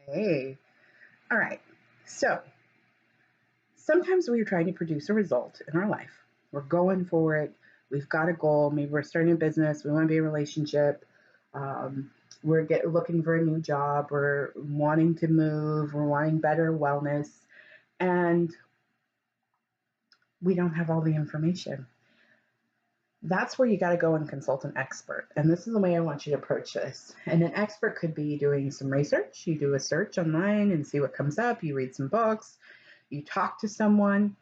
Hey, all right. So sometimes we're trying to produce a result in our life. We're going for it. We've got a goal. Maybe we're starting a business. We want to be in a relationship. Um, looking for a new job. We're wanting to move. We're wanting better wellness. And we don't have all the information. That's where you got to go and consult an expert. And this is the way I want you to approach this. And an expert could be doing some research. You do a search online and see what comes up. You read some books. You talk to someone,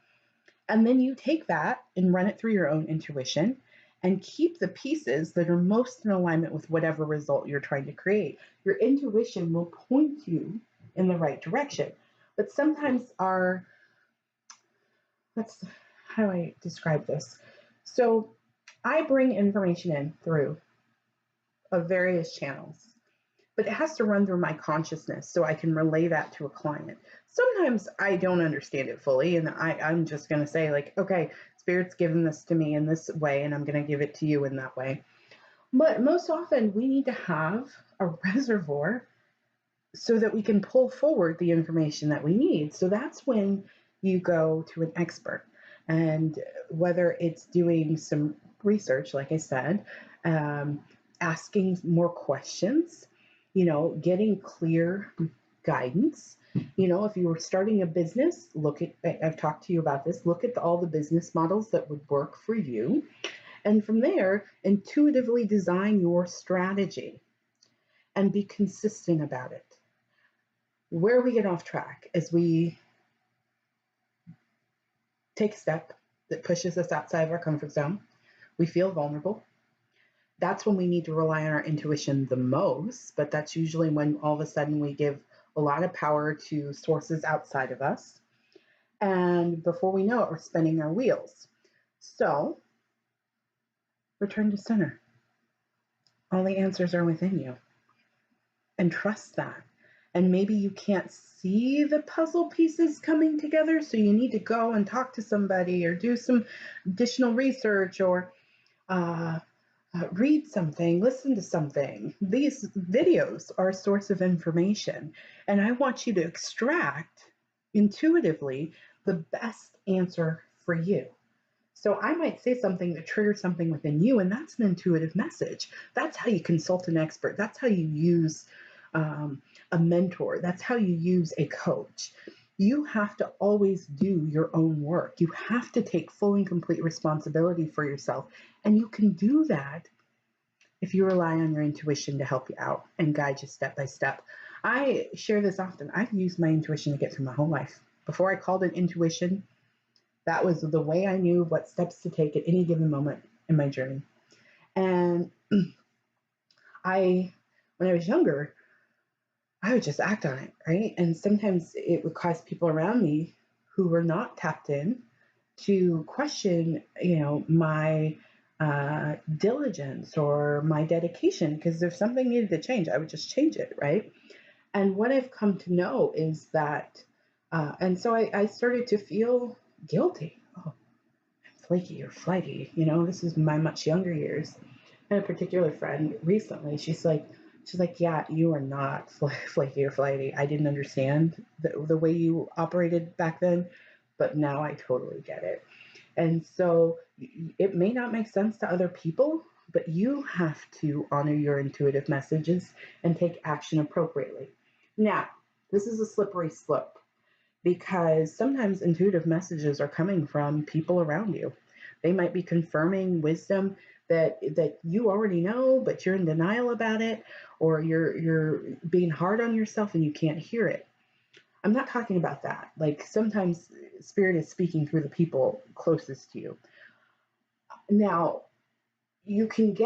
and then you take that and run it through your own intuition and keep the pieces that are most in alignment with whatever result you're trying to create. Your intuition will point you in the right direction. But sometimes let's, how do I describe this? So I bring information in through various channels, but it has to run through my consciousness so I can relay that to a client. Sometimes I don't understand it fully, and I'm just going to say, like, okay, Spirit's given this to me in this way, and I'm going to give it to you in that way. But most often, we need to have a reservoir so that we can pull forward the information that we need. So that's when you go to an expert. And whether it's doing some research, like I said, asking more questions, getting clear guidance. If you were starting a business, I've talked to you about this, look at all the business models that would work for you. And from there, intuitively design your strategy and be consistent about it. Where we get off track is we take a step that pushes us outside of our comfort zone. We feel vulnerable. That's when we need to rely on our intuition the most, but that's usually when all of a sudden we give a lot of power to sources outside of us. And before we know it, we're spinning our wheels. So return to center. All the answers are within you. And trust that. And maybe you can't see the puzzle pieces coming together, so you need to go and talk to somebody or do some additional research or read something, listen to something. These videos are a source of information, and I want you to extract intuitively the best answer for you. So I might say something that triggers something within you, and that's an intuitive message. That's how you consult an expert. That's how you use a mentor. That's how you use a coach. You have to always do your own work. You have to take full and complete responsibility for yourself. And you can do that if you rely on your intuition to help you out and guide you step by step. I share this often. I've used my intuition to get through my whole life. Before I called it intuition, that was the way I knew what steps to take at any given moment in my journey. And when I was younger, I would just act on it, right? And sometimes it would cause people around me who were not tapped in to question, my diligence or my dedication, because if something needed to change, I would just change it, right? And what I've come to know is that, and so I started to feel guilty. Oh, I'm flaky or flighty. This is my much younger years. And a particular friend recently, she's like, yeah, you are not flaky or flighty. I didn't understand the way you operated back then, but now I totally get it. And so it may not make sense to other people, but you have to honor your intuitive messages and take action appropriately. Now, this is a slippery slope because sometimes intuitive messages are coming from people around you. They might be confirming wisdom that you already know, but you're in denial about it, or you're being hard on yourself and you can't hear it. I'm not talking about that. Like sometimes Spirit is speaking through the people closest to you. Now, you can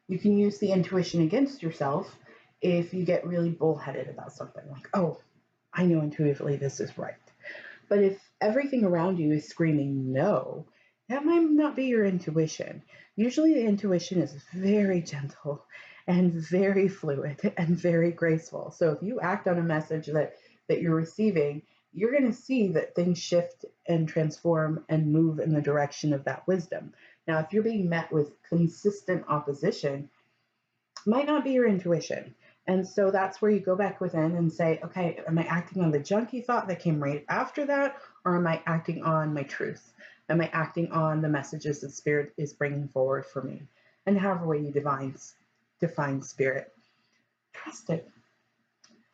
you can use the intuition against yourself if you get really bullheaded about something like, oh, I know intuitively this is right. But if everything around you is screaming no, that might not be your intuition. Usually the intuition is very gentle and very fluid and very graceful. So if you act on a message that you're receiving, you're going to see that things shift and transform and move in the direction of that wisdom. Now, if you're being met with consistent opposition, might not be your intuition. And so that's where you go back within and say, okay, am I acting on the junky thought that came right after that? Or am I acting on my truth? Am I acting on the messages that Spirit is bringing forward for me? And however way you define Spirit, trust it.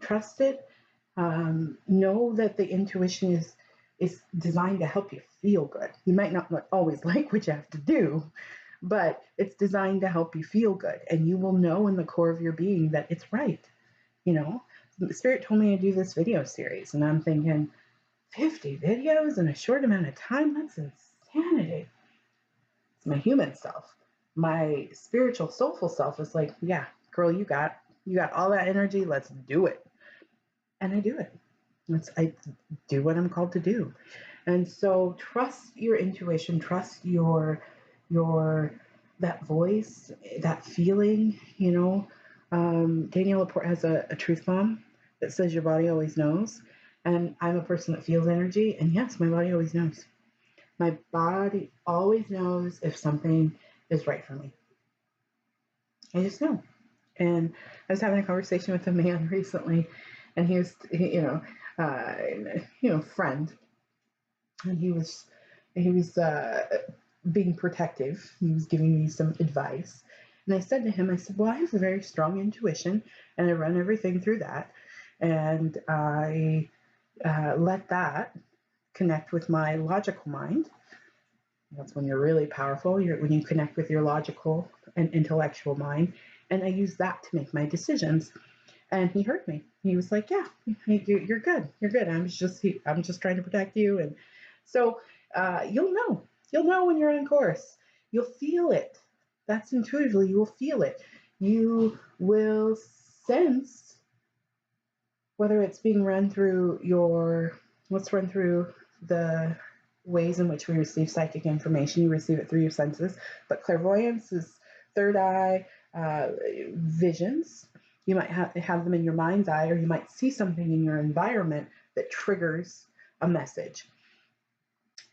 Trust it. Know that the intuition is designed to help you feel good. You might not always like what you have to do, but it's designed to help you feel good. And you will know in the core of your being that it's right. You know, the Spirit told me to do this video series, and I'm thinking, 50 videos in a short amount of time? That's insanity. It's my human self. My spiritual, soulful self is like, yeah, girl, you got all that energy. Let's do it. And I do it. I do what I'm called to do. And so trust your intuition, trust your that voice, that feeling, you know. Danielle Laporte has a truth bomb that says your body always knows. And I'm a person that feels energy, and yes, my body always knows. My body always knows if something is right for me. I just know. And I was having a conversation with a man recently, and he was, friend, and he was being protective. He was giving me some advice, and I said to him, I said, well, I have a very strong intuition, and I run everything through that, and I let that connect with my logical mind. That's when you're really powerful. When you connect with your logical and intellectual mind, and I use that to make my decisions. And he heard me. He was like, "Yeah, you're good. You're good. I'm just trying to protect you." And so you'll know. You'll know when you're on course. You'll feel it. That's intuitively. You will feel it. You will sense whether it's being run through let's run through the ways in which we receive psychic information. You receive it through your senses, but clairvoyance is third eye, visions. You might have them in your mind's eye, or you might see something in your environment that triggers a message.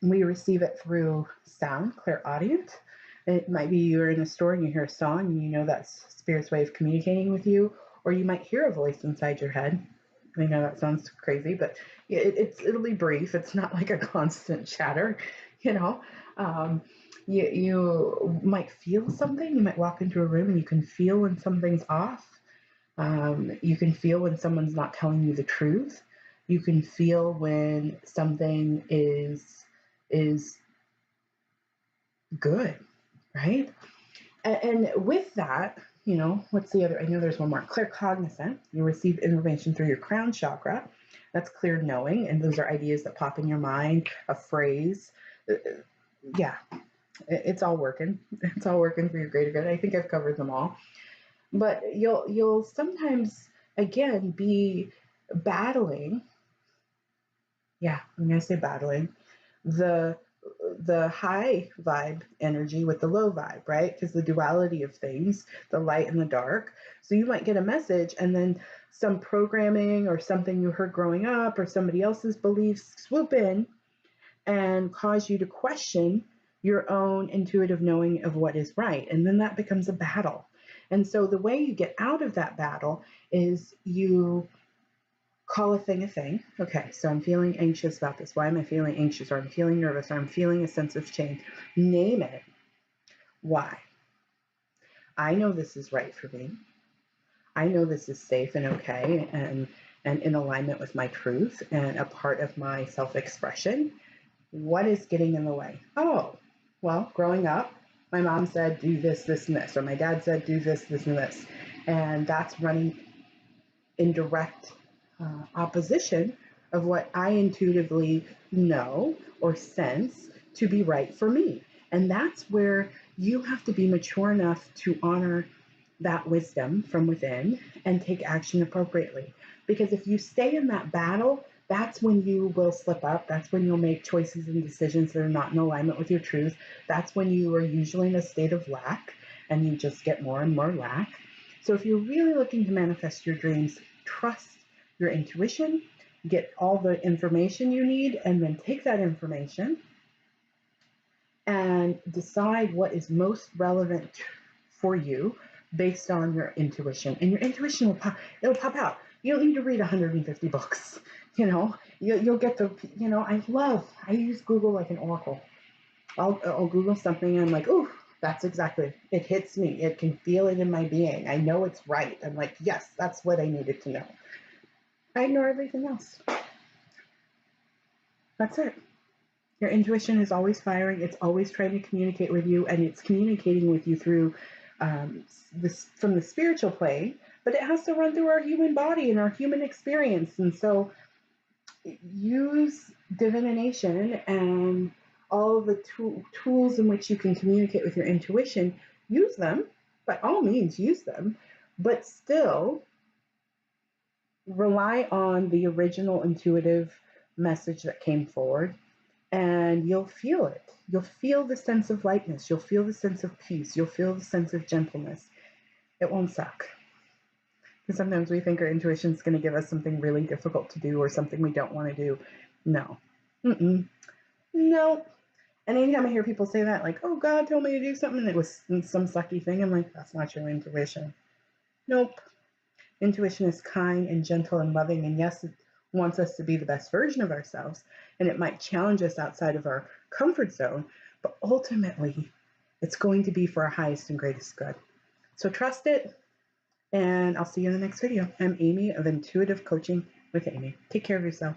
We receive it through sound, clairaudient. It might be you're in a store and you hear a song and you know that's Spirit's way of communicating with you, or you might hear a voice inside your head. I know that sounds crazy, but it'll be brief. It's not like a constant chatter, you know. You might feel something. You might walk into a room and you can feel when something's off. You can feel when someone's not telling you the truth. You can feel when something is good, right? And with that, what's the other? I know there's one more. Claircognizant. You receive information through your crown chakra. That's clear knowing, and those are ideas that pop in your mind, a phrase. Yeah, it's all working. It's all working for your greater good. I think I've covered them all. But you'll sometimes again be battling. Yeah, I'm gonna say battling the high vibe energy with the low vibe, right? Because the duality of things, the light and the dark. So you might get a message and then some programming or something you heard growing up or somebody else's beliefs swoop in and cause you to question your own intuitive knowing of what is right. And then that becomes a battle. And so the way you get out of that battle is you call a thing a thing. Okay, so I'm feeling anxious about this. Why am I feeling anxious? Or I'm feeling nervous, or I'm feeling a sense of change. Name it. Why? I know this is right for me. I know this is safe and okay and in alignment with my truth and a part of my self-expression. What is getting in the way? Oh, well, growing up, my mom said, do this, this, and this, or my dad said, do this, this, and this. And that's running in direct opposition of what I intuitively know or sense to be right for me. And that's where you have to be mature enough to honor that wisdom from within and take action appropriately. Because if you stay in that battle, that's when you will slip up. That's when you'll make choices and decisions that are not in alignment with your truth. That's when you are usually in a state of lack and you just get more and more lack. So if you're really looking to manifest your dreams, trust your intuition, get all the information you need, and then take that information and decide what is most relevant for you based on your intuition, and your intuition it'll pop out. You don't need to read 150 books. You'll get the, I use Google like an oracle. I'll Google something and I'm like, oh, that's exactly, it hits me. It can feel it in my being. I know it's right. I'm like, yes, that's what I needed to know. I ignore everything else. That's it. Your intuition is always firing. It's always trying to communicate with you, and it's communicating with you through this from the spiritual plane, but it has to run through our human body and our human experience. And so use divination and all of the tools in which you can communicate with your intuition. Use them, by all means, use them, but still rely on the original intuitive message that came forward, and you'll feel it. You'll feel the sense of lightness. You'll feel the sense of peace. You'll feel the sense of gentleness. It won't suck. Because sometimes we think our intuition is going to give us something really difficult to do or something we don't want to do. No. No. And anytime I hear people say that, like, oh, God told me to do something, and it was some sucky thing, I'm like, that's not your intuition. Nope. Intuition is kind and gentle and loving, and yes, it wants us to be the best version of ourselves, and it might challenge us outside of our comfort zone, but ultimately, it's going to be for our highest and greatest good. So trust it, and I'll see you in the next video. I'm Amy of Intuitive Coaching with Amy. Take care of yourself.